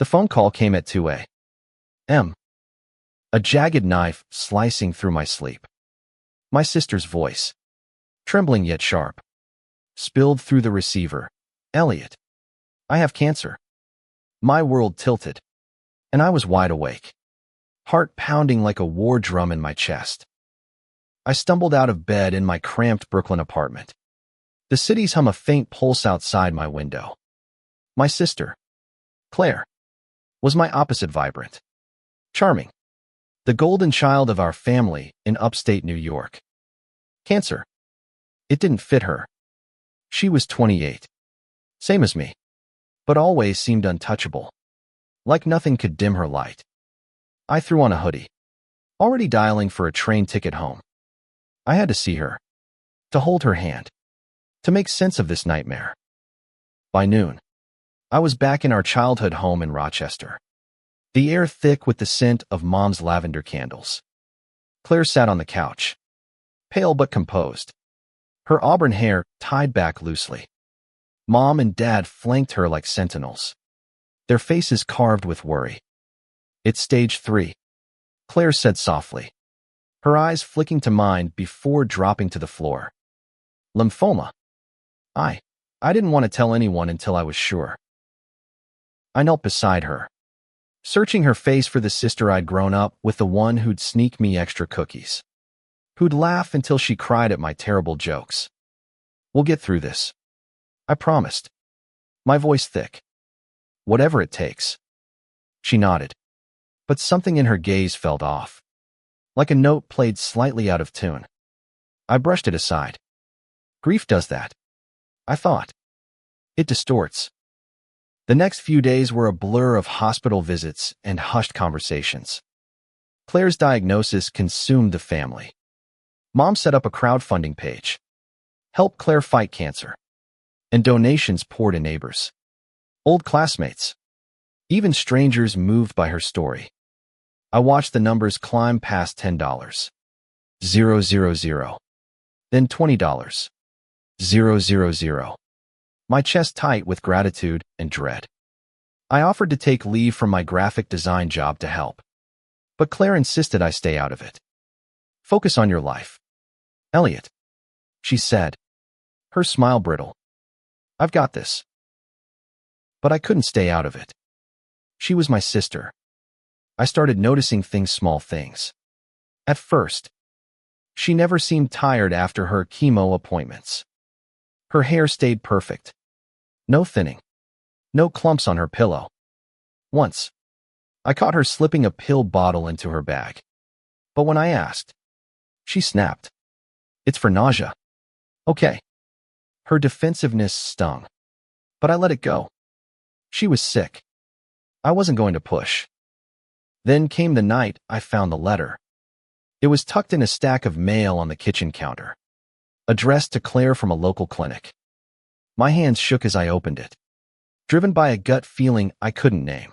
The phone call came at 2 a.m. A jagged knife slicing through my sleep. My sister's voice, trembling yet sharp, spilled through the receiver. Elliot, I have cancer. My world tilted, and I was wide awake, heart pounding like a war drum in my chest. I stumbled out of bed in my cramped Brooklyn apartment. The city's hum a faint pulse outside my window. My sister, Claire, was my opposite, vibrant, charming, the golden child of our family in upstate New York. Cancer. It didn't fit her. She was 28, same as me, but always seemed untouchable, like nothing could dim her light. I threw on a hoodie, already dialing for a train ticket home. I had to see her, to hold her hand, to make sense of this nightmare. By noon, I was back in our childhood home in Rochester, the air thick with the scent of Mom's lavender candles. Claire sat on the couch, pale but composed, her auburn hair tied back loosely. Mom and Dad flanked her like sentinels, their faces carved with worry. It's stage 3, Claire said softly, her eyes flicking to mine before dropping to the floor. Lymphoma. I didn't want to tell anyone until I was sure. I knelt beside her, searching her face for the sister I'd grown up with, the one who'd sneak me extra cookies, who'd laugh until she cried at my terrible jokes. We'll get through this, I promised, my voice thick. Whatever it takes. She nodded, but something in her gaze felt off, like a note played slightly out of tune. I brushed it aside. Grief does that, I thought. It distorts. The next few days were a blur of hospital visits and hushed conversations. Claire's diagnosis consumed the family. Mom set up a crowdfunding page, help Claire fight cancer, and donations poured in. Neighbors, old classmates, even strangers moved by her story. I watched the numbers climb past $10, 000, then $20, 000. My chest tight with gratitude and dread. I offered to take leave from my graphic design job to help, but Claire insisted I stay out of it. Focus on your life, Elliot, she said, her smile brittle. I've got this. But I couldn't stay out of it. She was my sister. I started noticing small things. At first, she never seemed tired after her chemo appointments. Her hair stayed perfect. No thinning. No clumps on her pillow. Once, I caught her slipping a pill bottle into her bag. But when I asked, she snapped. It's for nausea. Okay. Her defensiveness stung. But I let it go. She was sick. I wasn't going to push. Then came the night I found the letter. It was tucked in a stack of mail on the kitchen counter, addressed to Claire from a local clinic. My hands shook as I opened it, driven by a gut feeling I couldn't name.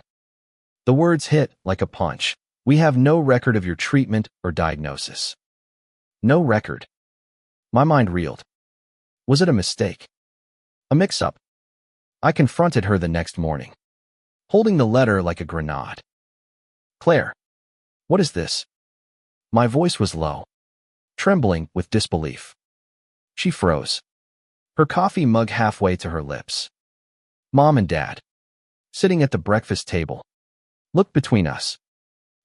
The words hit like a punch. We have no record of your treatment or diagnosis. No record. My mind reeled. Was it a mistake? A mix-up? I confronted her the next morning, holding the letter like a grenade. Claire, what is this? My voice was low, trembling with disbelief. She froze, her coffee mug halfway to her lips. Mom and Dad, sitting at the breakfast table, looked between us,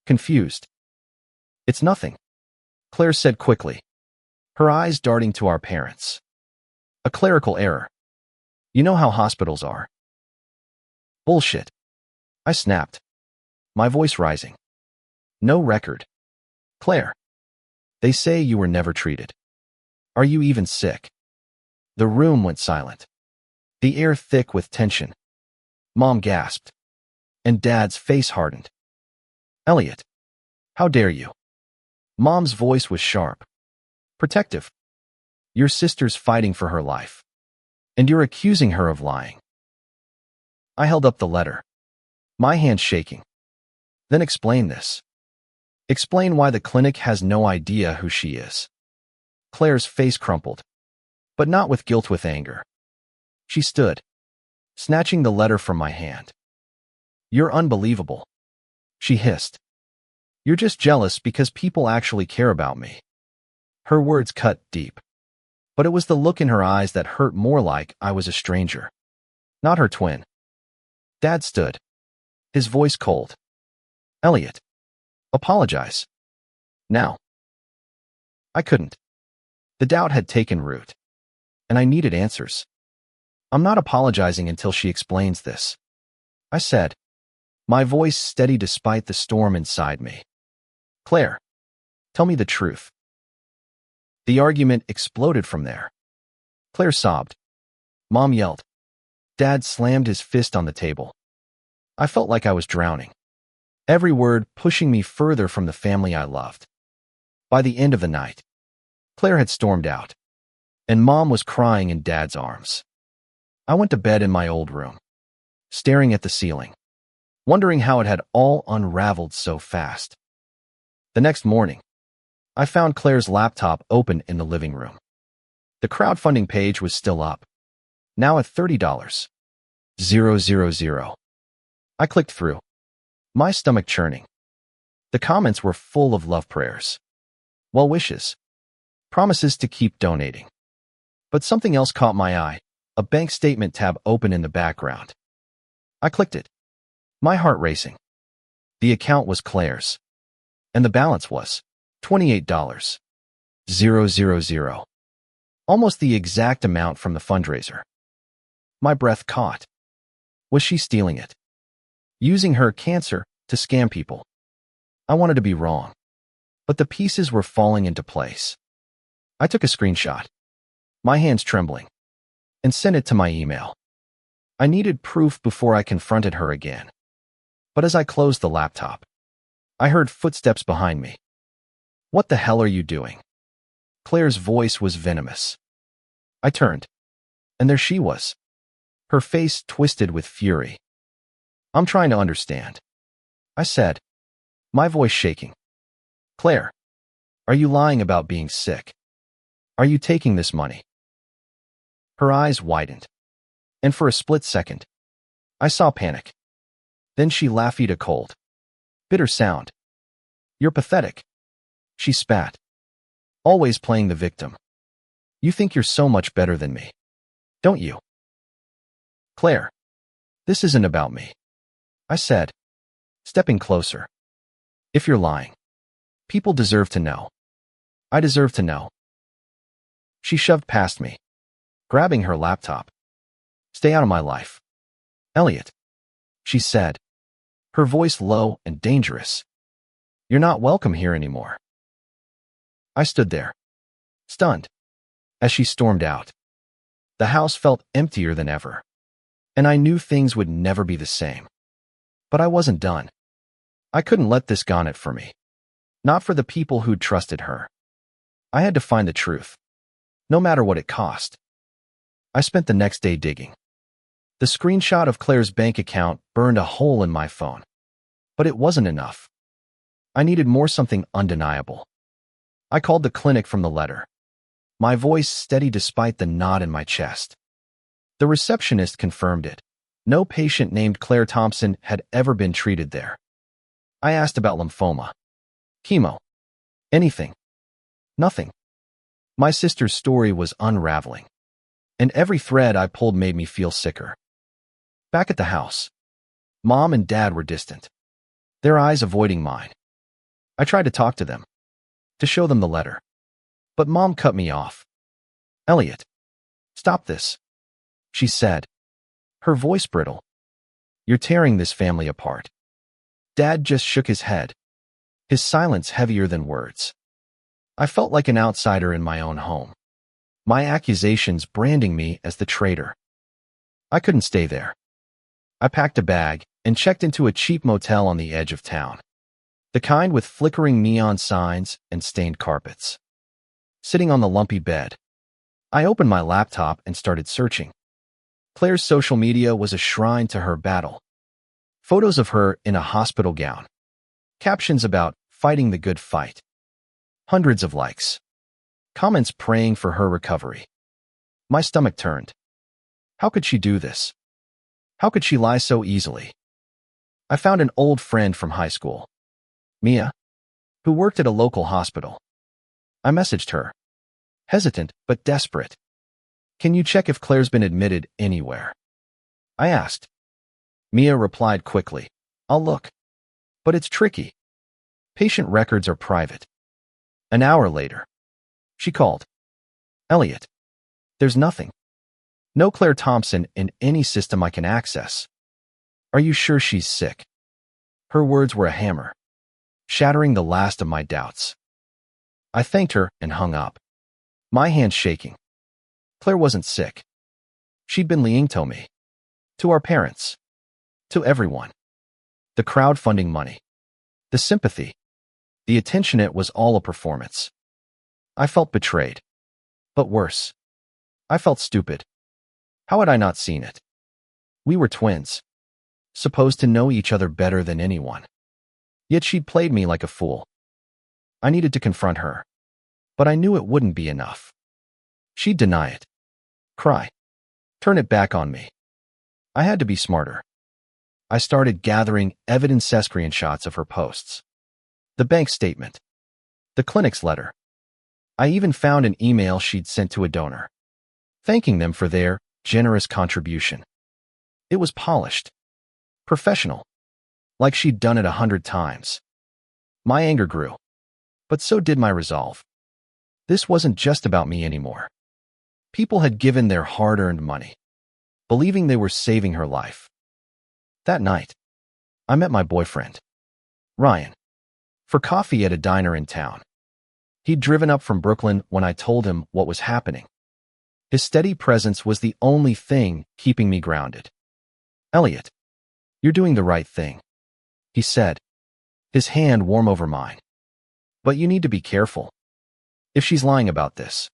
confused. It's nothing, Claire said quickly, her eyes darting to our parents. A clerical error. You know how hospitals are. Bullshit, I snapped, my voice rising. No record. Claire, they say you were never treated. Are you even sick? The room went silent, the air thick with tension. Mom gasped, and Dad's face hardened. Elliot, how dare you? Mom's voice was sharp, protective. Your sister's fighting for her life, and you're accusing her of lying. I held up the letter, my hand shaking. Then explain this. Explain why the clinic has no idea who she is. Claire's face crumpled, but not with guilt, with anger. She stood, snatching the letter from my hand. You're unbelievable, she hissed. You're just jealous because people actually care about me. Her words cut deep, but it was the look in her eyes that hurt more, like I was a stranger, not her twin. Dad stood, his voice cold. Elliot, apologize. Now. I couldn't. The doubt had taken root, and I needed answers. I'm not apologizing until she explains this, I said, my voice steady despite the storm inside me. Claire, tell me the truth. The argument exploded from there. Claire sobbed. Mom yelled. Dad slammed his fist on the table. I felt like I was drowning, every word pushing me further from the family I loved. By the end of the night, Claire had stormed out, and Mom was crying in Dad's arms. I went to bed in my old room, staring at the ceiling, wondering how it had all unraveled so fast. The next morning, I found Claire's laptop open in the living room. The crowdfunding page was still up, now at $30. 000. I clicked through, my stomach churning. The comments were full of love prayers, well wishes, promises to keep donating. But something else caught my eye, a bank statement tab open in the background. I clicked it, my heart racing. The account was Claire's, and the balance was $28. 000. Almost the exact amount from the fundraiser. My breath caught. Was she stealing it? Using her cancer to scam people? I wanted to be wrong, but the pieces were falling into place. I took a screenshot, my hands trembling, and sent it to my email. I needed proof before I confronted her again. But as I closed the laptop, I heard footsteps behind me. What the hell are you doing? Claire's voice was venomous. I turned, and there she was, her face twisted with fury. I'm trying to understand, I said, my voice shaking. Claire, are you lying about being sick? Are you taking this money? Her eyes widened, and for a split second, I saw panic. Then she laughed a cold, bitter sound. You're pathetic, she spat. Always playing the victim. You think you're so much better than me, don't you? Claire, this isn't about me, I said, stepping closer. If you're lying, people deserve to know. I deserve to know. She shoved past me, grabbing her laptop. Stay out of my life. Elliot, she said, her voice low and dangerous. You're not welcome here anymore. I stood there, stunned, as she stormed out. The house felt emptier than ever, and I knew things would never be the same. But I wasn't done. I couldn't let this go on it for me. Not for the people who'd trusted her. I had to find the truth, no matter what it cost. I spent the next day digging. The screenshot of Claire's bank account burned a hole in my phone. But it wasn't enough. I needed more, something undeniable. I called the clinic from the letter, my voice steady despite the knot in my chest. The receptionist confirmed it. No patient named Claire Thompson had ever been treated there. I asked about lymphoma, chemo, anything. Nothing. My sister's story was unraveling, and every thread I pulled made me feel sicker. Back at the house, Mom and Dad were distant, their eyes avoiding mine. I tried to talk to them, to show them the letter, but Mom cut me off. Elliot, stop this, she said, her voice brittle. You're tearing this family apart. Dad just shook his head, his silence heavier than words. I felt like an outsider in my own home, my accusations branding me as the traitor. I couldn't stay there. I packed a bag and checked into a cheap motel on the edge of town, the kind with flickering neon signs and stained carpets. Sitting on the lumpy bed, I opened my laptop and started searching. Claire's social media was a shrine to her battle. Photos of her in a hospital gown, captions about fighting the good fight, hundreds of likes, comments praying for her recovery. My stomach turned. How could she do this? How could she lie so easily? I found an old friend from high school, Mia, who worked at a local hospital. I messaged her, hesitant but desperate. Can you check if Claire's been admitted anywhere? I asked. Mia replied quickly, I'll look. But it's tricky. Patient records are private. An hour later, she called. Elliot, there's nothing. No Claire Thompson in any system I can access. Are you sure she's sick? Her words were a hammer, shattering the last of my doubts. I thanked her and hung up, my hands shaking. Claire wasn't sick. She'd been lying to me, to our parents, to everyone. The crowdfunding money, the sympathy, the attention, it was all a performance. I felt betrayed. But worse, I felt stupid. How had I not seen it? We were twins, supposed to know each other better than anyone. Yet she'd played me like a fool. I needed to confront her, but I knew it wouldn't be enough. She'd deny it, cry, turn it back on me. I had to be smarter. I started gathering evidence, screenshots of her posts, the bank statement, the clinic's letter. I even found an email she'd sent to a donor, thanking them for their generous contribution. It was polished, professional, like she'd done it 100 times. My anger grew, but so did my resolve. This wasn't just about me anymore. People had given their hard-earned money, believing they were saving her life. That night, I met my boyfriend, Ryan, for coffee at a diner in town. He'd driven up from Brooklyn when I told him what was happening. His steady presence was the only thing keeping me grounded. Elliot, you're doing the right thing, he said, his hand warm over mine. But you need to be careful. If she's lying about this,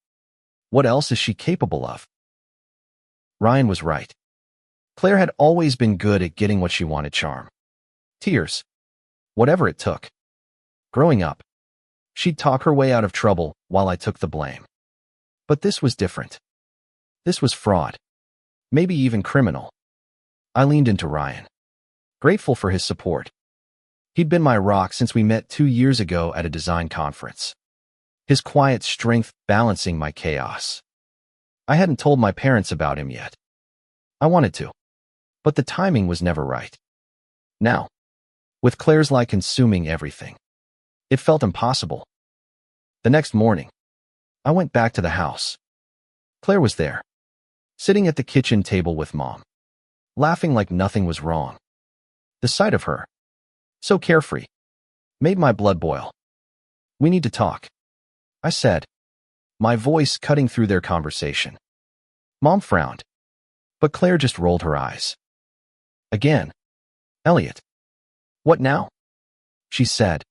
what else is she capable of? Ryan was right. Claire had always been good at getting what she wanted: charm, tears, whatever it took. Growing up, she'd talk her way out of trouble while I took the blame. But this was different. This was fraud, maybe even criminal. I leaned into Ryan, grateful for his support. He'd been my rock since we met 2 years ago at a design conference, his quiet strength balancing my chaos. I hadn't told my parents about him yet. I wanted to, but the timing was never right. Now, with Claire's lie consuming everything, it felt impossible. The next morning, I went back to the house. Claire was there, sitting at the kitchen table with Mom, laughing like nothing was wrong. The sight of her, so carefree, made my blood boil. We need to talk, I said, my voice cutting through their conversation. Mom frowned, but Claire just rolled her eyes. Again. Elliot. What now? She said,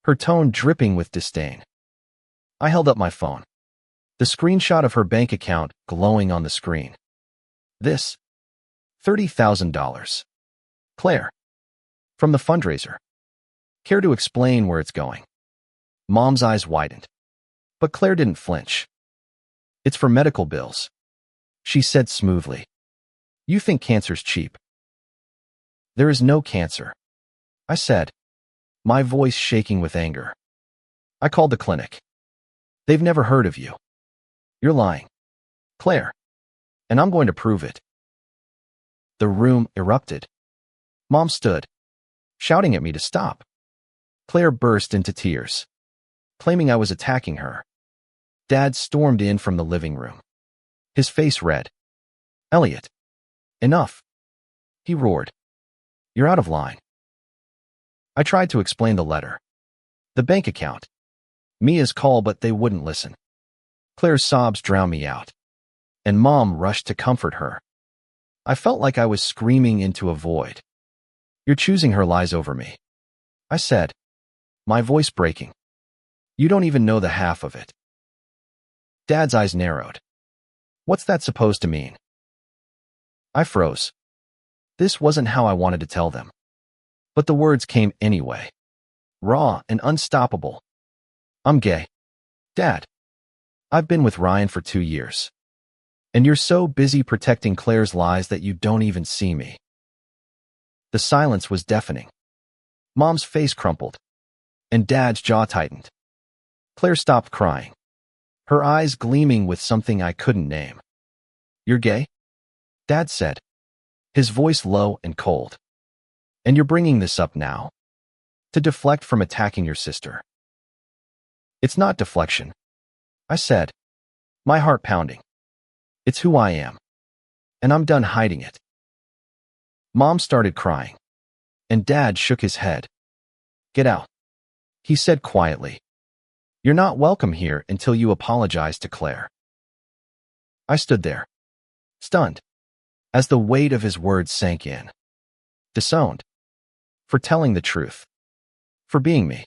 her tone dripping with disdain. I held up my phone, the screenshot of her bank account glowing on the screen. This, $30,000. Claire. From the fundraiser. Care to explain where it's going? Mom's eyes widened, but Claire didn't flinch. It's for medical bills, she said smoothly. You think cancer's cheap. There is no cancer, I said, my voice shaking with anger. I called the clinic. They've never heard of you. You're lying, Claire, and I'm going to prove it. The room erupted. Mom stood, shouting at me to stop. Claire burst into tears, claiming I was attacking her. Dad stormed in from the living room, his face red. Elliot, enough, he roared. You're out of line. I tried to explain the letter, the bank account, Mia's call, but they wouldn't listen. Claire's sobs drowned me out, and Mom rushed to comfort her. I felt like I was screaming into a void. You're choosing her lies over me, I said, my voice breaking. You don't even know the half of it. Dad's eyes narrowed. What's that supposed to mean? I froze. This wasn't how I wanted to tell them. But the words came anyway, raw and unstoppable. I'm gay. Dad. I've been with Ryan for 2 years. And you're so busy protecting Claire's lies that you don't even see me. The silence was deafening. Mom's face crumpled, and Dad's jaw tightened. Claire stopped crying, her eyes gleaming with something I couldn't name. "You're gay?" Dad said, his voice low and cold. "And you're bringing this up now? To deflect from attacking your sister?" "It's not deflection," I said, my heart pounding. "It's who I am, and I'm done hiding it." Mom started crying, and Dad shook his head. "Get out," he said quietly. "You're not welcome here until you apologize to Claire." I stood there, stunned, as the weight of his words sank in. Disowned. For telling the truth. For being me.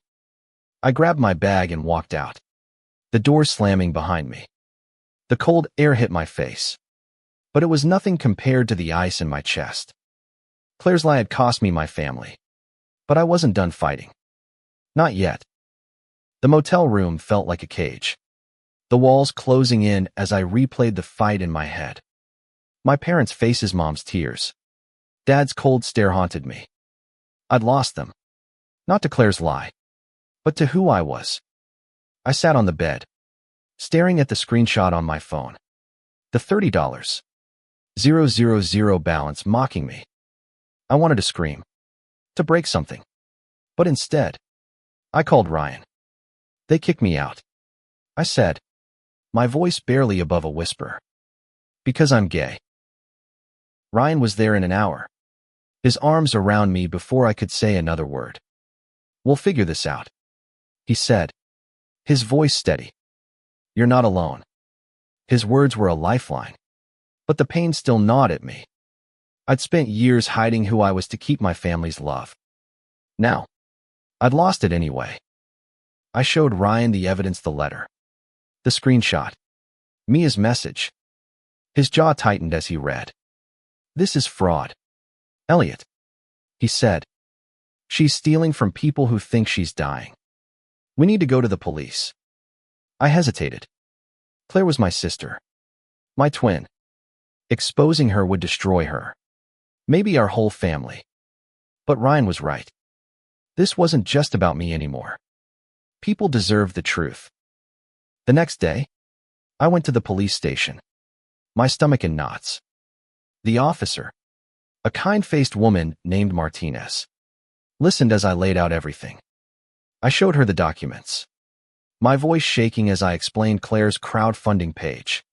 I grabbed my bag and walked out, the door slamming behind me. The cold air hit my face, but it was nothing compared to the ice in my chest. Claire's lie had cost me my family, but I wasn't done fighting. Not yet. The motel room felt like a cage, the walls closing in as I replayed the fight in my head. My parents' faces, Mom's tears. Dad's cold stare haunted me. I'd lost them. Not to Claire's lie, but to who I was. I sat on the bed, staring at the screenshot on my phone. The $30,000 balance mocking me. I wanted to scream, to break something. But instead, I called Ryan. "They kicked me out," I said, my voice barely above a whisper. "Because I'm gay." Ryan was there in an hour, his arms around me before I could say another word. "We'll figure this out," he said, his voice steady. "You're not alone." His words were a lifeline, but the pain still gnawed at me. I'd spent years hiding who I was to keep my family's love. Now, I'd lost it anyway. I showed Ryan the evidence, the letter, the screenshot, Mia's message. His jaw tightened as he read. "This is fraud, Elliot," he said. "She's stealing from people who think she's dying. We need to go to the police." I hesitated. Claire was my sister, my twin. Exposing her would destroy her, maybe our whole family. But Ryan was right. This wasn't just about me anymore. People deserved the truth. The next day, I went to the police station, my stomach in knots. The officer, a kind-faced woman named Martinez, listened as I laid out everything. I showed her the documents, my voice shaking as I explained Claire's crowdfunding page,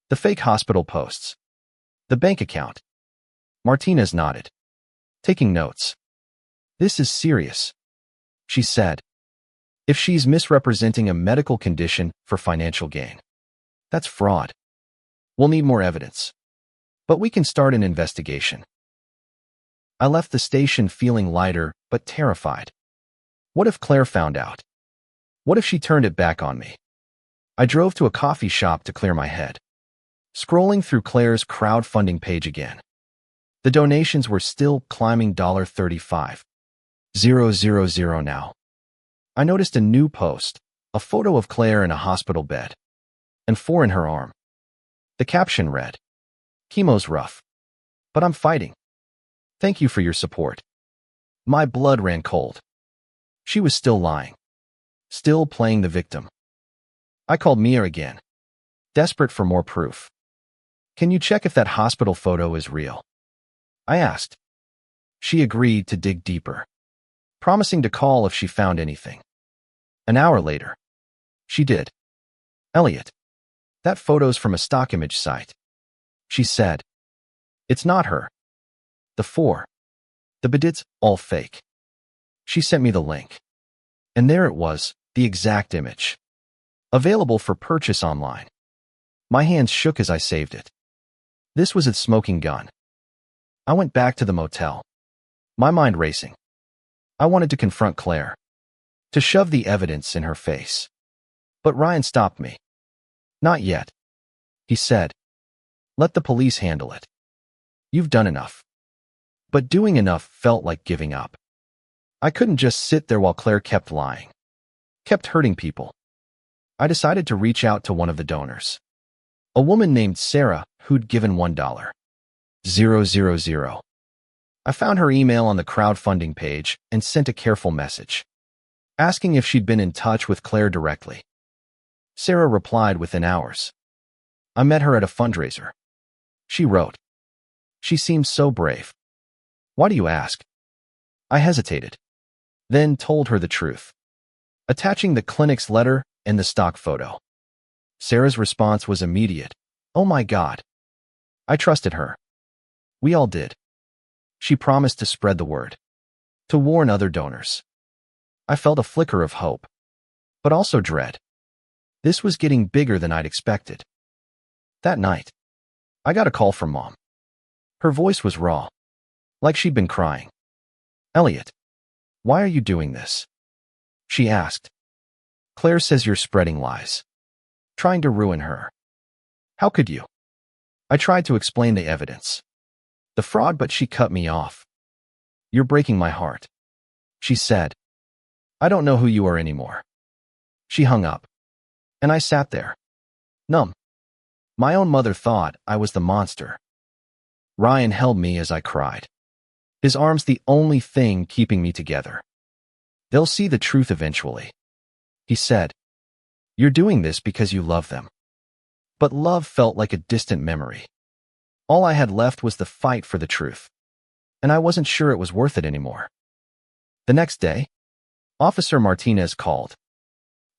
the fake hospital posts, the bank account. Martinez nodded, taking notes. "This is serious," she said. "If she's misrepresenting a medical condition for financial gain, that's fraud. We'll need more evidence, but we can start an investigation." I left the station feeling lighter but terrified. What if Claire found out? What if she turned it back on me? I drove to a coffee shop to clear my head, scrolling through Claire's crowdfunding page again. The donations were still climbing $35,000 now. I noticed a new post, a photo of Claire in a hospital bed, and 4 in her arm. The caption read, "Chemo's rough, but I'm fighting. Thank you for your support." My blood ran cold. She was still lying, still playing the victim. I called Mia again, desperate for more proof. "Can you check if that hospital photo is real?" I asked. She agreed to dig deeper, promising to call if she found anything. An hour later, she did. "Elliot, that photo's from a stock image site," she said. "It's not her. The 4, the bidets, all fake." She sent me the link, and there it was, the exact image, available for purchase online. My hands shook as I saved it. This was its smoking gun. I went back to the motel, my mind racing. I wanted to confront Claire, to shove the evidence in her face. But Ryan stopped me. "Not yet," he said. "Let the police handle it. You've done enough." But doing enough felt like giving up. I couldn't just sit there while Claire kept lying, kept hurting people. I decided to reach out to one of the donors, a woman named Sarah who'd given $1,000. I found her email on the crowdfunding page and sent a careful message, asking if she'd been in touch with Claire directly. Sarah replied within hours. I met her at a fundraiser. She wrote. She seemed so brave. Why do you ask? I hesitated, then told her the truth, attaching the clinic's letter and the stock photo. Sarah's response was immediate. Oh my God. I trusted her. We all did. She promised to spread the word, to warn other donors. I felt a flicker of hope, but also dread. This was getting bigger than I'd expected. That night, I got a call from Mom. Her voice was raw, like she'd been crying. Elliot, why are you doing this? She asked. Claire says you're spreading lies, trying to ruin her. How could you? I tried to explain the evidence, the fraud, but she cut me off. You're breaking my heart, she said. I don't know who you are anymore. She hung up, and I sat there, numb. My own mother thought I was the monster. Ryan held me as I cried, his arms the only thing keeping me together. They'll see the truth eventually, he said. You're doing this because you love them. But love felt like a distant memory. All I had left was the fight for the truth, and I wasn't sure it was worth it anymore. The next day, Officer Martinez called.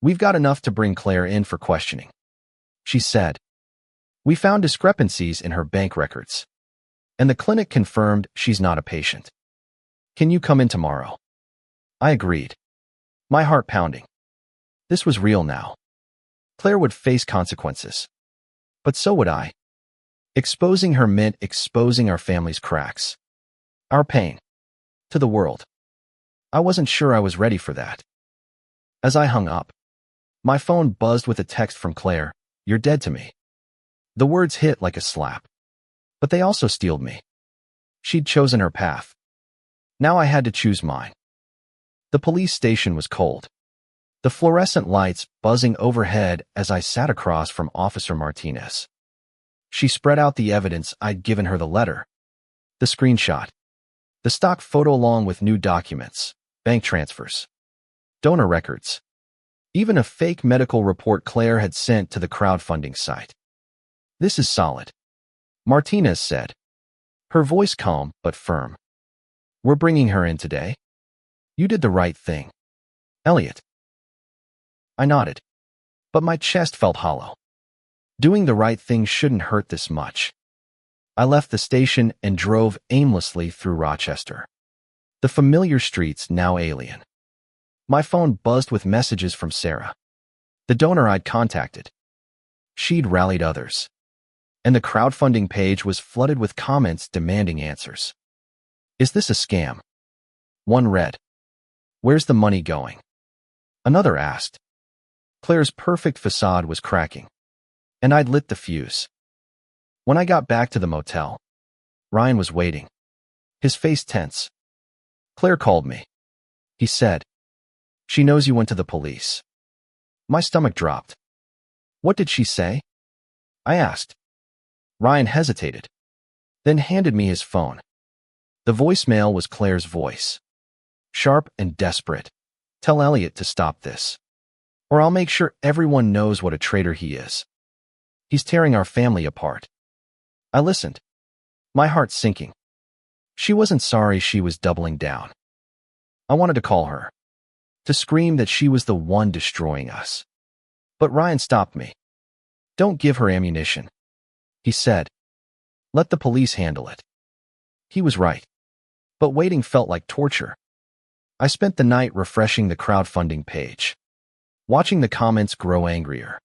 We've got enough to bring Claire in for questioning, she said. We found discrepancies in her bank records, and the clinic confirmed she's not a patient. Can you come in tomorrow? I agreed, my heart pounding. This was real now. Claire would face consequences, but so would I. Exposing her meant exposing our family's cracks, our pain, to the world. I wasn't sure I was ready for that. As I hung up, my phone buzzed with a text from Claire. You're dead to me. The words hit like a slap, but they also steeled me. She'd chosen her path. Now I had to choose mine. The police station was cold, the fluorescent lights buzzing overhead as I sat across from Officer Martinez. She spread out the evidence. I'd given her the letter, the screenshot, the stock photo along with new documents, bank transfers, donor records, even a fake medical report Claire had sent to the crowdfunding site. This is solid, Martinez said, her voice calm but firm. We're bringing her in today. You did the right thing, Elliot. I nodded, but my chest felt hollow. Doing the right thing shouldn't hurt this much. I left the station and drove aimlessly through Rochester, the familiar streets now alien. My phone buzzed with messages from Sarah, the donor I'd contacted. She'd rallied others, and the crowdfunding page was flooded with comments demanding answers. Is this a scam? One read, where's the money going? Another asked. Claire's perfect facade was cracking, and I'd lit the fuse. When I got back to the motel, Ryan was waiting, his face tense. Claire called me, he said. She knows you went to the police. My stomach dropped. What did she say? I asked. Ryan hesitated, then handed me his phone. The voicemail was Claire's voice, sharp and desperate. Tell Elliot to stop this, or I'll make sure everyone knows what a traitor he is. He's tearing our family apart. I listened, my heart sinking. She wasn't sorry, she was doubling down. I wanted to call her, to scream that she was the one destroying us. But Ryan stopped me. Don't give her ammunition, he said. Let the police handle it. He was right, but waiting felt like torture. I spent the night refreshing the crowdfunding page, watching the comments grow angrier.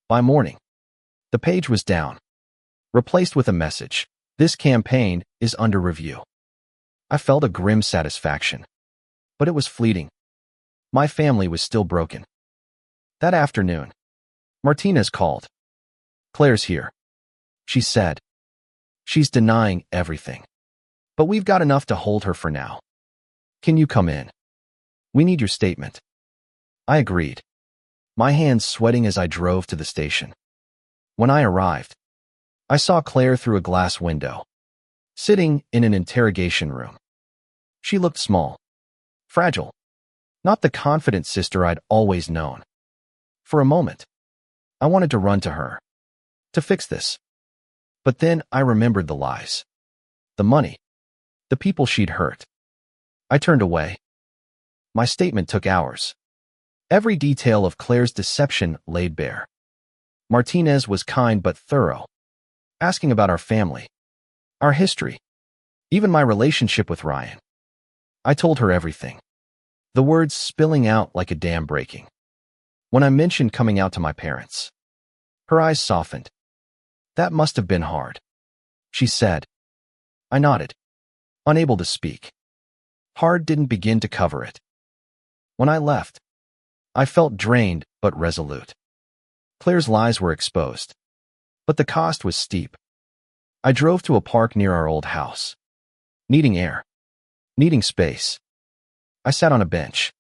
By morning, the page was down, replaced with a message. This campaign is under review. I felt a grim satisfaction, but it was fleeting. My family was still broken. That afternoon, Martinez called. Claire's here, she said. She's denying everything, but we've got enough to hold her for now. Can you come in? We need your statement. I agreed, my hands sweating as I drove to the station. When I arrived, I saw Claire through a glass window, sitting in an interrogation room. She looked small, fragile, not the confident sister I'd always known. For a moment, I wanted to run to her, to fix this. But then I remembered the lies, the money, the people she'd hurt. I turned away. My statement took hours. Every detail of Claire's deception laid bare. Martinez was kind but thorough, asking about our family, our history, even my relationship with Ryan. I told her everything, the words spilling out like a dam breaking. When I mentioned coming out to my parents, her eyes softened. That must have been hard, she said. I nodded, unable to speak. Hard didn't begin to cover it. When I left, I felt drained but resolute. Claire's lies were exposed, but the cost was steep. I drove to a park near our old house, needing air, needing space. I sat on a bench,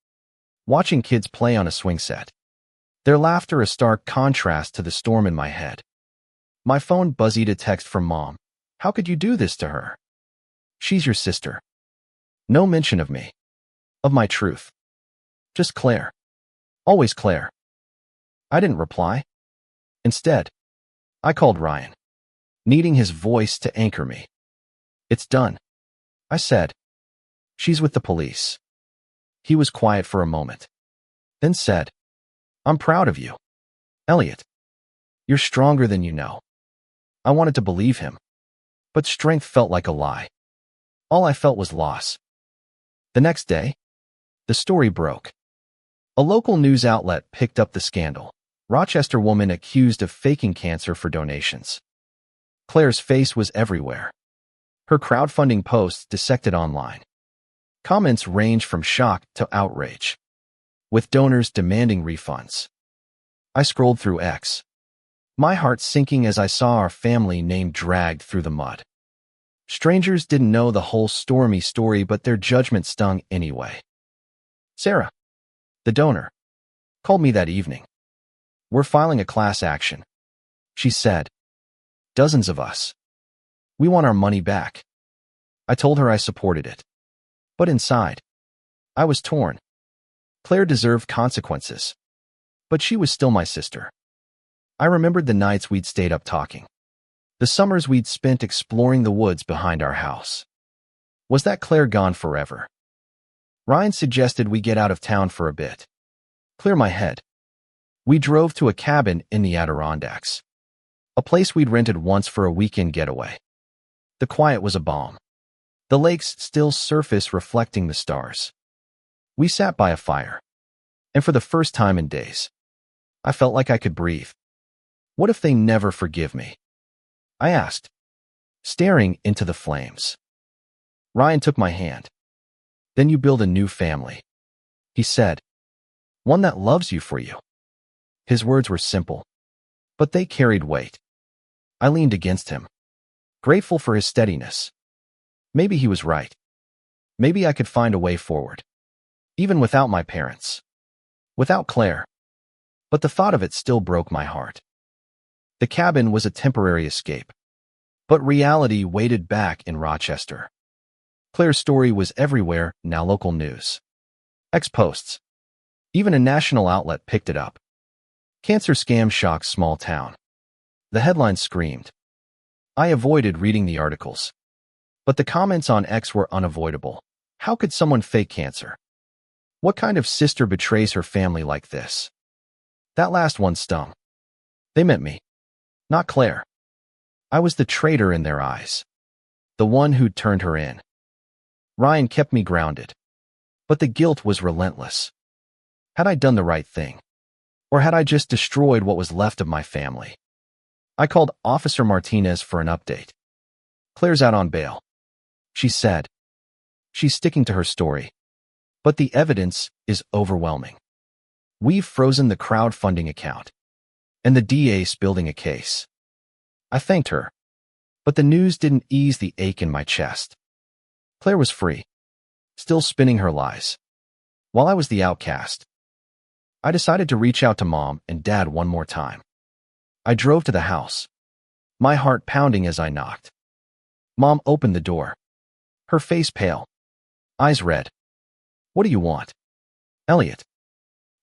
watching kids play on a swing set, their laughter a stark contrast to the storm in my head. My phone buzzed a text from Mom. How could you do this to her? She's your sister. No mention of me, of my truth. Just Claire. Always Claire. I didn't reply. Instead, I called Ryan, needing his voice to anchor me. It's done, I said. She's with the police. He was quiet for a moment, then said, I'm proud of you, Elliot. You're stronger than you know. I wanted to believe him, but strength felt like a lie. All I felt was loss. The next day, the story broke. A local news outlet picked up the scandal. Rochester woman accused of faking cancer for donations. Claire's face was everywhere. Her crowdfunding posts dissected online. Comments ranged from shock to outrage, with donors demanding refunds. I scrolled through X, my heart sinking as I saw our family name dragged through the mud. Strangers didn't know the whole stormy story, but their judgment stung anyway. Sarah, the donor, called me that evening. We're filing a class action, she said. Dozens of us. We want our money back. I told her I supported it. But inside, I was torn. Claire deserved consequences, but she was still my sister. I remembered the nights we'd stayed up talking, the summers we'd spent exploring the woods behind our house. Was that Claire gone forever? Ryan suggested we get out of town for a bit, clear my head. We drove to a cabin in the Adirondacks, a place we'd rented once for a weekend getaway. The quiet was a balm, the lake's still surface reflecting the stars. We sat by a fire, and for the first time in days, I felt like I could breathe. What if they never forgive me? I asked, staring into the flames. Ryan took my hand. Then you build a new family, he said, one that loves you for you. His words were simple, but they carried weight. I leaned against him, grateful for his steadiness. Maybe he was right. Maybe I could find a way forward, even without my parents, without Claire. But the thought of it still broke my heart. The cabin was a temporary escape, but reality waited back in Rochester. Claire's story was everywhere, now local news. X posts. Even a national outlet picked it up. Cancer scam shocks small town. The headline screamed. I avoided reading the articles, but the comments on X were unavoidable. How could someone fake cancer? What kind of sister betrays her family like this? That last one stung. They meant me, not Claire. I was the traitor in their eyes, the one who'd turned her in. Ryan kept me grounded, but the guilt was relentless. Had I done the right thing? Or had I just destroyed what was left of my family? I called Officer Martinez for an update. Claire's out on bail, she said. She's sticking to her story, but the evidence is overwhelming. We've frozen the crowdfunding account, and the DA's building a case. I thanked her, but the news didn't ease the ache in my chest. Claire was free, still spinning her lies, while I was the outcast. I decided to reach out to Mom and Dad one more time. I drove to the house, my heart pounding as I knocked. Mom opened the door, her face pale, eyes red. What do you want, Elliot?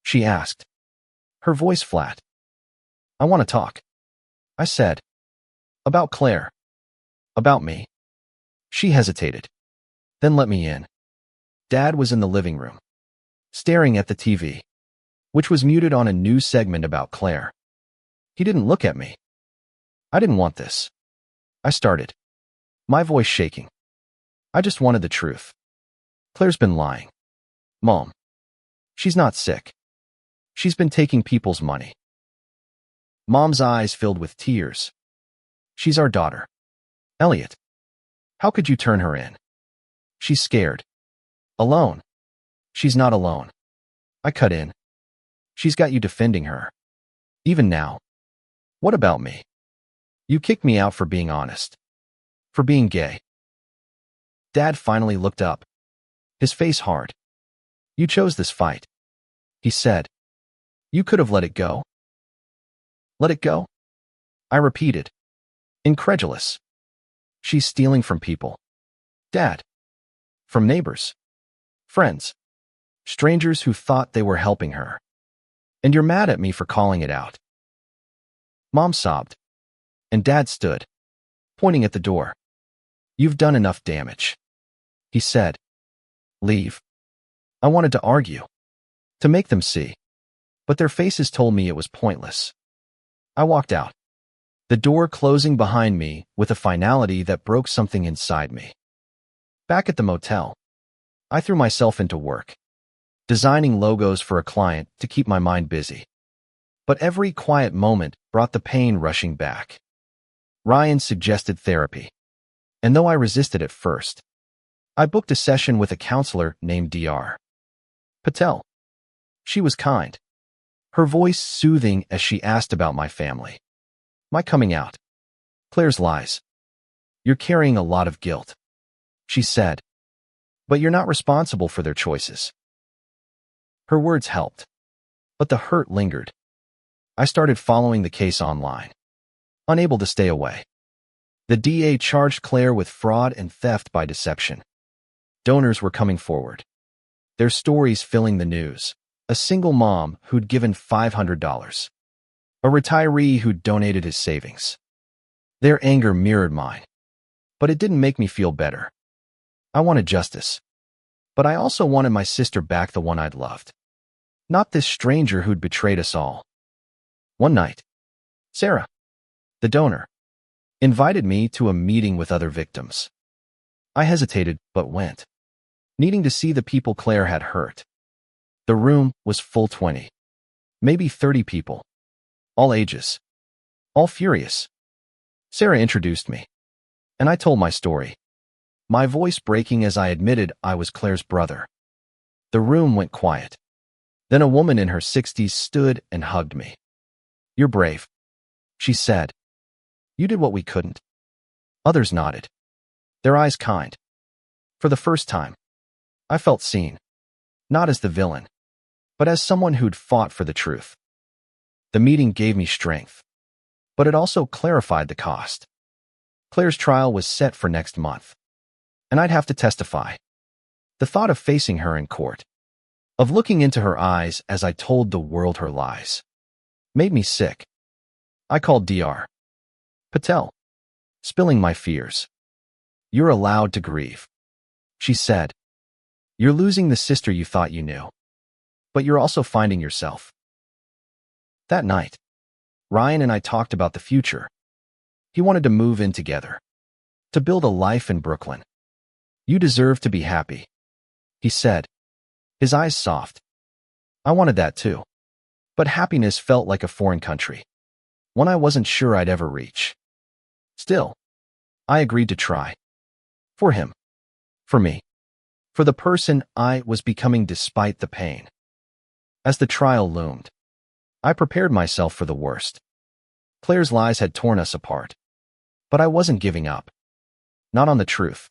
She asked, her voice flat. I want to talk, I said. About Claire. About me. She hesitated, then let me in. Dad was in the living room, staring at the TV, which was muted on a news segment about Claire. He didn't look at me. I didn't want this. I started, my voice shaking. I just wanted the truth. Claire's been lying. Mom. She's not sick. She's been taking people's money. Mom's eyes filled with tears. She's our daughter. Elliot. How could you turn her in? She's scared. Alone. She's not alone. I cut in. She's got you defending her. Even now. What about me? You kicked me out for being honest. For being gay. Dad finally looked up, his face hard. You chose this fight, he said. You could have let it go. Let it go? I repeated, incredulous. She's stealing from people. Dad. From neighbors. Friends. Strangers who thought they were helping her. And you're mad at me for calling it out. Mom sobbed, and Dad stood, pointing at the door. You've done enough damage, he said. Leave. I wanted to argue, to make them see, but their faces told me it was pointless. I walked out, the door closing behind me with a finality that broke something inside me. Back at the motel, I threw myself into work, designing logos for a client to keep my mind busy. But every quiet moment brought the pain rushing back. Ryan suggested therapy, and though I resisted at first, I booked a session with a counselor named Dr. Patel. She was kind, her voice soothing as she asked about my family, my coming out, Claire's lies. You're carrying a lot of guilt, she said, but you're not responsible for their choices. Her words helped, but the hurt lingered. I started following the case online, unable to stay away. The DA charged Claire with fraud and theft by deception. Donors were coming forward, their stories filling the news. A single mom who'd given $500. A retiree who'd donated his savings. Their anger mirrored mine, but it didn't make me feel better. I wanted justice, but I also wanted my sister back, the one I'd loved. Not this stranger who'd betrayed us all. One night, Sarah, the donor, invited me to a meeting with other victims. I hesitated, but went, needing to see the people Claire had hurt. The room was full 20, maybe 30 people, all ages, all furious. Sarah introduced me, and I told my story, my voice breaking as I admitted I was Claire's brother. The room went quiet. Then a woman in her 60s stood and hugged me. You're brave, she said. You did what we couldn't. Others nodded, their eyes kind. For the first time, I felt seen, not as the villain, but as someone who'd fought for the truth. The meeting gave me strength, but it also clarified the cost. Claire's trial was set for next month, and I'd have to testify. The thought of facing her in court, of looking into her eyes as I told the world her lies, made me sick. I called Dr. Patel, spilling my fears. You're allowed to grieve, she said. You're losing the sister you thought you knew, but you're also finding yourself. That night, Ryan and I talked about the future. He wanted to move in together, to build a life in Brooklyn. You deserve to be happy, he said, his eyes soft. I wanted that too, but happiness felt like a foreign country, one I wasn't sure I'd ever reach. Still, I agreed to try. For him. For me. For the person I was becoming despite the pain. As the trial loomed, I prepared myself for the worst. Claire's lies had torn us apart. But I wasn't giving up. Not on the truth.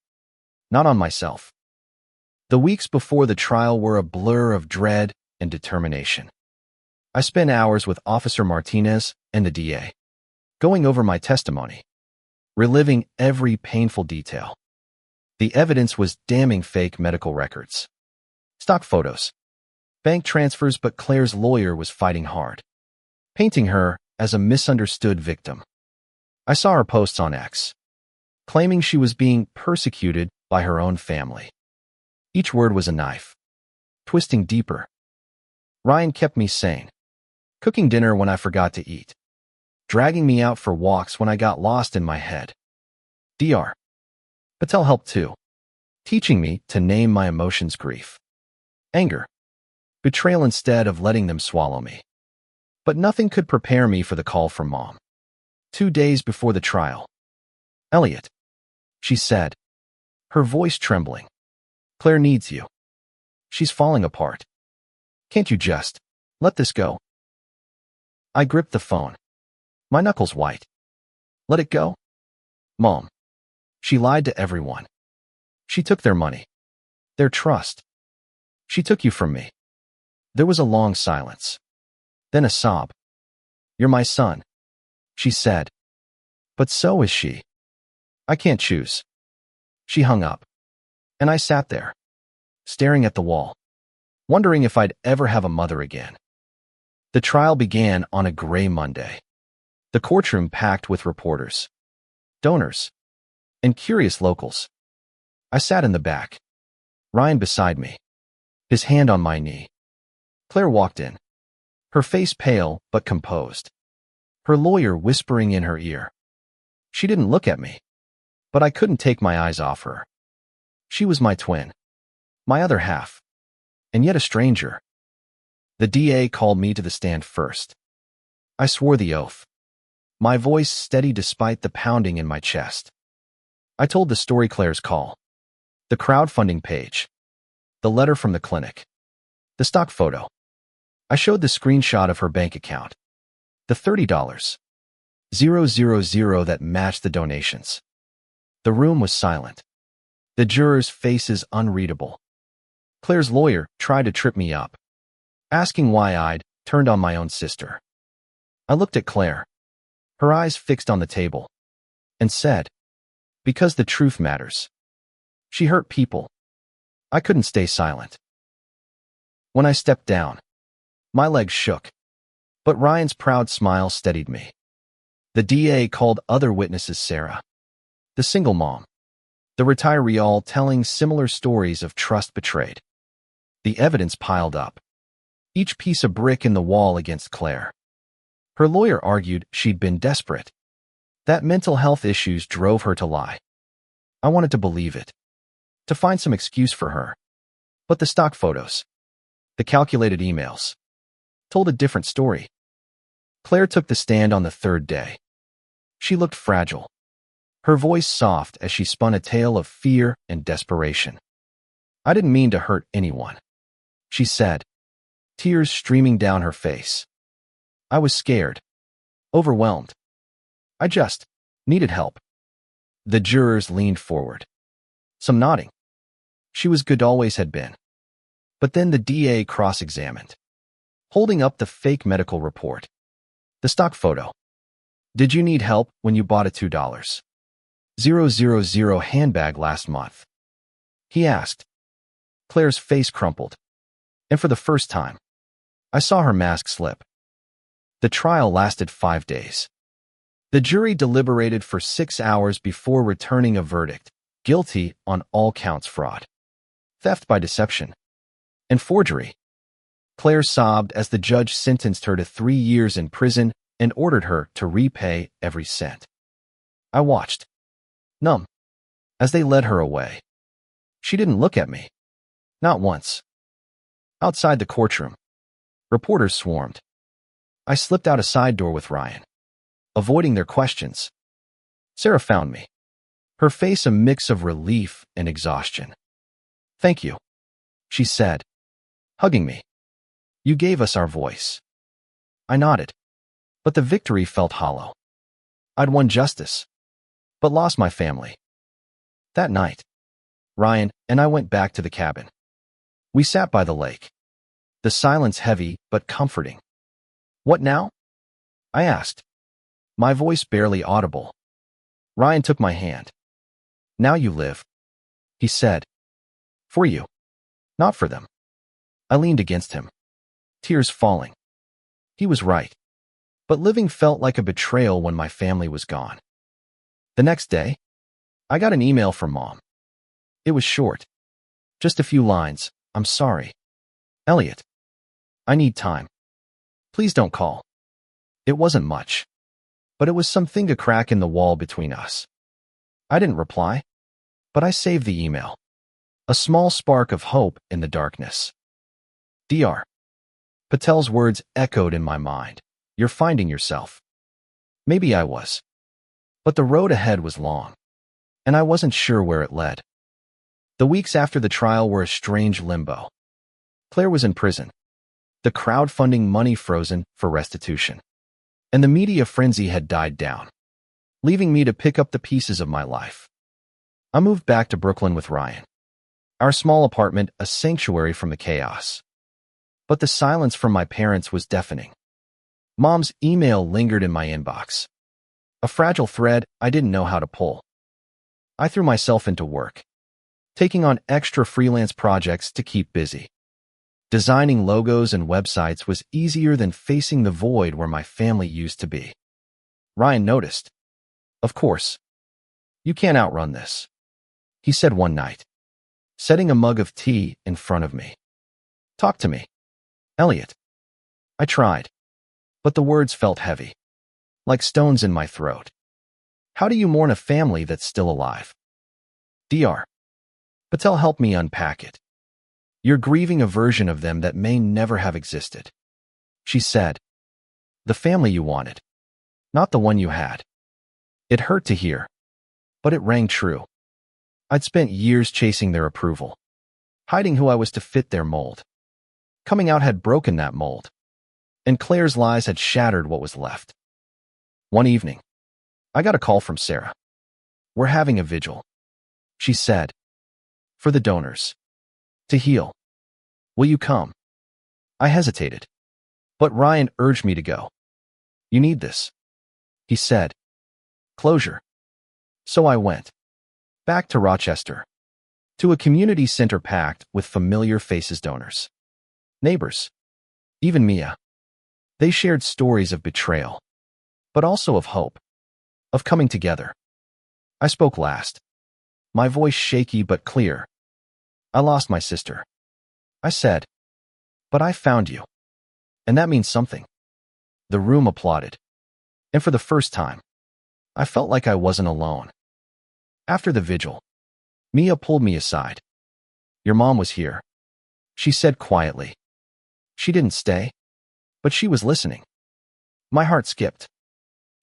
Not on myself. The weeks before the trial were a blur of dread and determination. I spent hours with Officer Martinez and the DA, going over my testimony, reliving every painful detail. The evidence was damning: fake medical records, stock photos, bank transfers, but Claire's lawyer was fighting hard, painting her as a misunderstood victim. I saw her posts on X, claiming she was being persecuted by her own family. Each word was a knife, twisting deeper. Ryan kept me sane, cooking dinner when I forgot to eat, dragging me out for walks when I got lost in my head. Dr. Patel helped too, teaching me to name my emotions: grief, anger, betrayal, instead of letting them swallow me. But nothing could prepare me for the call from Mom. 2 days before the trial. "Elliot," she said, her voice trembling. "Claire needs you. She's falling apart. Can't you just let this go?" I gripped the phone, my knuckles white. "Let it go? Mom. She lied to everyone. She took their money, their trust. She took you from me." There was a long silence, then a sob. "You're my son," she said. "But so is she. I can't choose." She hung up, and I sat there, staring at the wall, wondering if I'd ever have a mother again. The trial began on a gray Monday. The courtroom packed with reporters, donors, and curious locals. I sat in the back, Ryan beside me, his hand on my knee. Claire walked in, her face pale but composed, her lawyer whispering in her ear. She didn't look at me, but I couldn't take my eyes off her. She was my twin, my other half, and yet a stranger. The DA called me to the stand first. I swore the oath, my voice steady despite the pounding in my chest. I told the story: Claire's call, the crowdfunding page, the letter from the clinic, the stock photo. I showed the screenshot of her bank account, the $30,000 that matched the donations. The room was silent, the jurors' faces unreadable. Claire's lawyer tried to trip me up, asking why I'd turned on my own sister. I looked at Claire, her eyes fixed on the table, and said, "Because the truth matters. She hurt people. I couldn't stay silent." When I stepped down, my legs shook, but Ryan's proud smile steadied me. The DA called other witnesses: Sarah, the single mom, the retiree, all telling similar stories of trust betrayed. The evidence piled up, each piece a brick in the wall against Claire. Her lawyer argued she'd been desperate, that mental health issues drove her to lie. I wanted to believe it, to find some excuse for her. But the stock photos, the calculated emails, told a different story. Claire took the stand on the third day. She looked fragile, her voice soft as she spun a tale of fear and desperation. "I didn't mean to hurt anyone," she said, tears streaming down her face. "I was scared, overwhelmed. I just needed help." The jurors leaned forward, some nodding. She was good, always had been. But then the DA cross-examined, holding up the fake medical report, the stock photo. "Did you need help when you bought a $2,000 handbag last month?" he asked. Claire's face crumpled, and for the first time, I saw her mask slip. The trial lasted 5 days. The jury deliberated for 6 hours before returning a verdict: guilty on all counts: fraud, theft by deception, and forgery. Claire sobbed as the judge sentenced her to 3 years in prison and ordered her to repay every cent. I watched, numb, as they led her away. She didn't look at me, not once. Outside the courtroom, reporters swarmed. I slipped out a side door with Ryan, avoiding their questions. Sarah found me, her face a mix of relief and exhaustion. "Thank you," she said, hugging me. "You gave us our voice." I nodded, but the victory felt hollow. I'd won justice, but lost my family. That night, Ryan and I went back to the cabin. We sat by the lake, the silence heavy but comforting. "What now?" I asked, my voice barely audible. Ryan took my hand. Now you live, he said. For you, not for them. I leaned against him, tears falling. He was right. But living felt like a betrayal when my family was gone. The next day, I got an email from Mom. It was short. Just a few lines. I'm sorry. Elliot. I need time. Please don't call. It wasn't much, but it was something to crack in the wall between us. I didn't reply, but I saved the email. A small spark of hope in the darkness. Dr. Patel's words echoed in my mind. You're finding yourself. Maybe I was. But the road ahead was long, and I wasn't sure where it led. The weeks after the trial were a strange limbo. Claire was in prison, the crowdfunding money frozen for restitution, and the media frenzy had died down, leaving me to pick up the pieces of my life. I moved back to Brooklyn with Ryan, our small apartment a sanctuary from the chaos. But the silence from my parents was deafening. Mom's email lingered in my inbox, a fragile thread I didn't know how to pull. I threw myself into work, taking on extra freelance projects to keep busy. Designing logos and websites was easier than facing the void where my family used to be. Ryan noticed. Of course. You can't outrun this, he said one night, setting a mug of tea in front of me. Talk to me, Elliot. I tried, but the words felt heavy, like stones in my throat. How do you mourn a family that's still alive? Dr. Patel helped me unpack it. You're grieving a version of them that may never have existed, she said. The family you wanted, not the one you had. It hurt to hear, but it rang true. I'd spent years chasing their approval, hiding who I was to fit their mold. Coming out had broken that mold, and Claire's lies had shattered what was left. One evening, I got a call from Sarah. We're having a vigil, she said, for the donors. To heal. Will you come? I hesitated, but Ryan urged me to go. You need this, he said. Closure. So I went. Back to Rochester. To a community center packed with familiar faces donors. Neighbors. Even Mia. They shared stories of betrayal, but also of hope, of coming together. I spoke last, my voice shaky but clear. I lost my sister, I said, but I found you, and that means something. The room applauded, and for the first time, I felt like I wasn't alone. After the vigil, Mia pulled me aside. Your mom was here, she said quietly. She didn't stay, but she was listening. My heart skipped.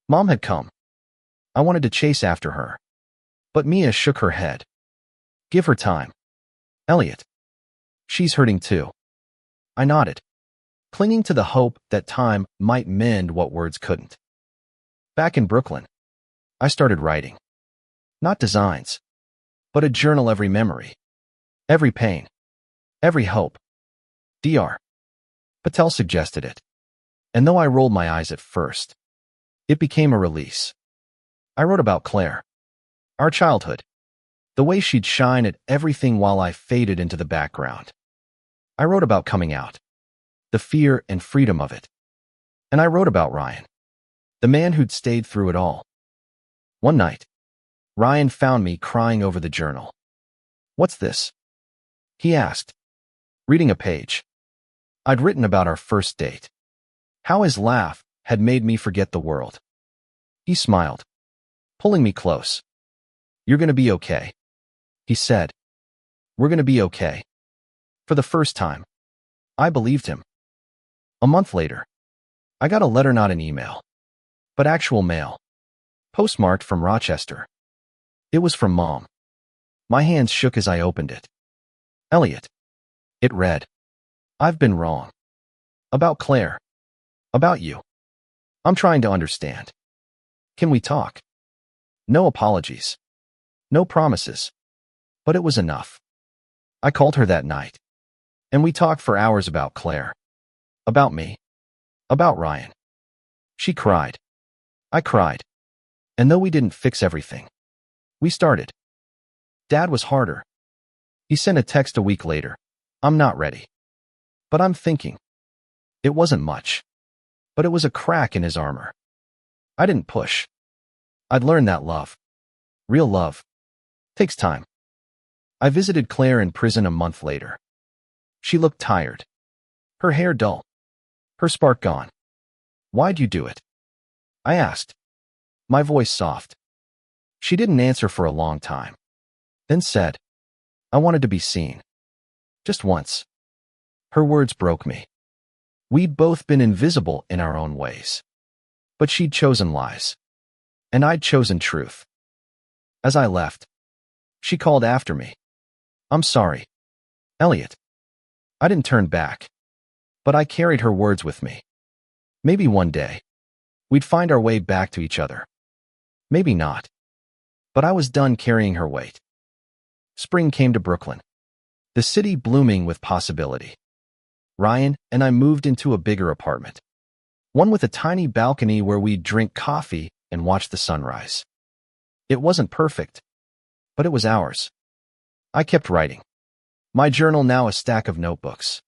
Mom had come. I wanted to chase after her, but Mia shook her head. Give her time, Elliot. She's hurting too. I nodded, clinging to the hope that time might mend what words couldn't. Back in Brooklyn, I started writing. Not designs, but a journal every memory, every pain, every hope. Dr. Patel suggested it, and though I rolled my eyes at first, it became a release. I wrote about Claire, our childhood, the way she'd shine at everything while I faded into the background. I wrote about coming out, the fear and freedom of it. And I wrote about Ryan, the man who'd stayed through it all. One night, Ryan found me crying over the journal. What's this? He asked, reading a page. I'd written about our first date, how his laugh had made me forget the world. He smiled, pulling me close. You're going to be okay, he said. We're going to be okay. For the first time, I believed him. A month later, I got a letter, not an email, but actual mail, postmarked from Rochester. It was from Mom. My hands shook as I opened it. Elliot, it read. I've been wrong. About Claire. About you. I'm trying to understand. Can we talk? No apologies. No promises. But it was enough. I called her that night, and we talked for hours about Claire. About me. About Ryan. She cried. I cried. And though we didn't fix everything, we started. Dad was harder. He sent a text a week later. I'm not ready. But I'm thinking. It wasn't much. But it was a crack in his armor. I didn't push. I'd learned that love, real love, takes time. I visited Claire in prison a month later. She looked tired. Her hair dull. Her spark gone. Why'd you do it? I asked. My voice soft. She didn't answer for a long time. Then said, I wanted to be seen. Just once. Her words broke me. We'd both been invisible in our own ways. But she'd chosen lies. And I'd chosen truth. As I left, she called after me. I'm sorry, Elliot. I didn't turn back. But I carried her words with me. Maybe one day, we'd find our way back to each other. Maybe not. But I was done carrying her weight. Spring came to Brooklyn, the city blooming with possibility. Ryan and I moved into a bigger apartment, one with a tiny balcony where we'd drink coffee and watch the sunrise. It wasn't perfect, but it was ours. I kept writing. My journal now a stack of notebooks.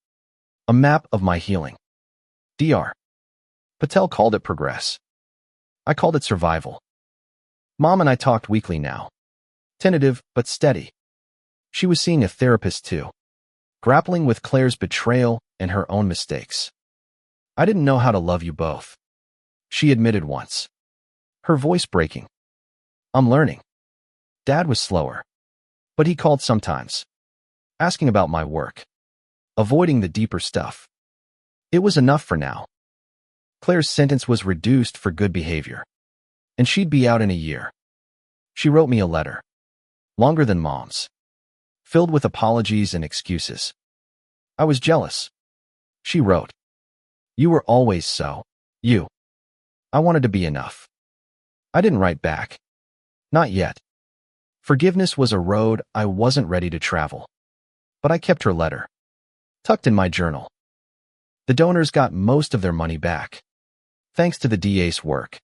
A map of my healing. Dr. Patel called it progress. I called it survival. Mom and I talked weekly now. Tentative, but steady. She was seeing a therapist too, grappling with Claire's betrayal and her own mistakes. I didn't know how to love you both, she admitted once, her voice breaking. I'm learning. Dad was slower, but he called sometimes, asking about my work, avoiding the deeper stuff. It was enough for now. Claire's sentence was reduced for good behavior, and she'd be out in a year. She wrote me a letter, longer than Mom's, filled with apologies and excuses. I was jealous. She wrote, You were always so, you. I wanted to be enough. I didn't write back. Not yet. Forgiveness was a road I wasn't ready to travel. But I kept her letter, tucked in my journal. The donors got most of their money back, thanks to the DA's work.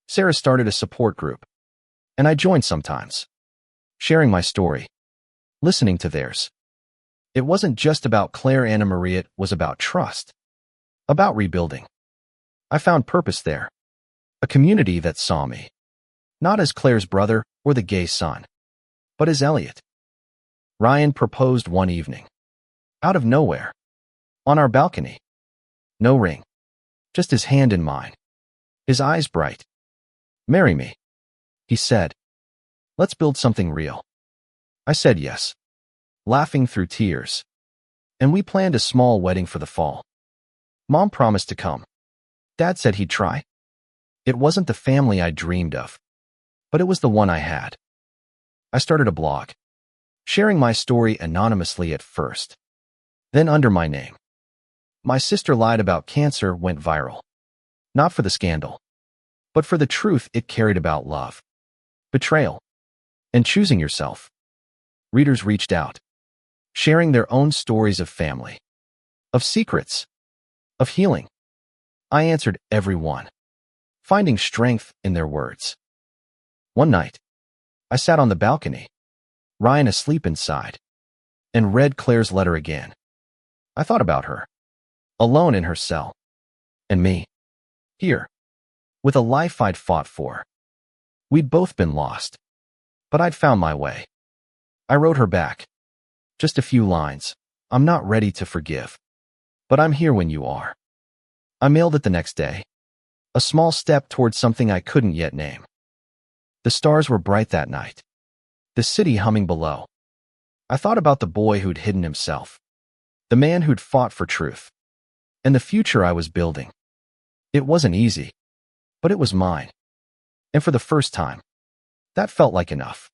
Sarah started a support group, and I joined sometimes, sharing my story, listening to theirs. It wasn't just about Claire Anna Marie, it was about trust, about rebuilding. I found purpose there, a community that saw me, not as Claire's brother or the gay son, but as Elliot. Ryan proposed one evening, out of nowhere, on our balcony. No ring, just his hand in mine, his eyes bright. Marry me, he said. Let's build something real. I said yes, laughing through tears. And we planned a small wedding for the fall. Mom promised to come. Dad said he'd try. It wasn't the family I dreamed of, but it was the one I had. I started a blog, sharing my story anonymously at first, then under my name. My sister lied about cancer went viral, not for the scandal, but for the truth it carried about love, betrayal, and choosing yourself. Readers reached out, sharing their own stories of family, of secrets, of healing. I answered every one, finding strength in their words. One night, I sat on the balcony, Ryan asleep inside, and read Claire's letter again. I thought about her, alone in her cell, and me, here, with a life I'd fought for. We'd both been lost, but I'd found my way. I wrote her back, just a few lines. I'm not ready to forgive, but I'm here when you are. I mailed it the next day, a small step towards something I couldn't yet name. The stars were bright that night, the city humming below. I thought about the boy who'd hidden himself, the man who'd fought for truth, and the future I was building. It wasn't easy, but it was mine. And for the first time, that felt like enough.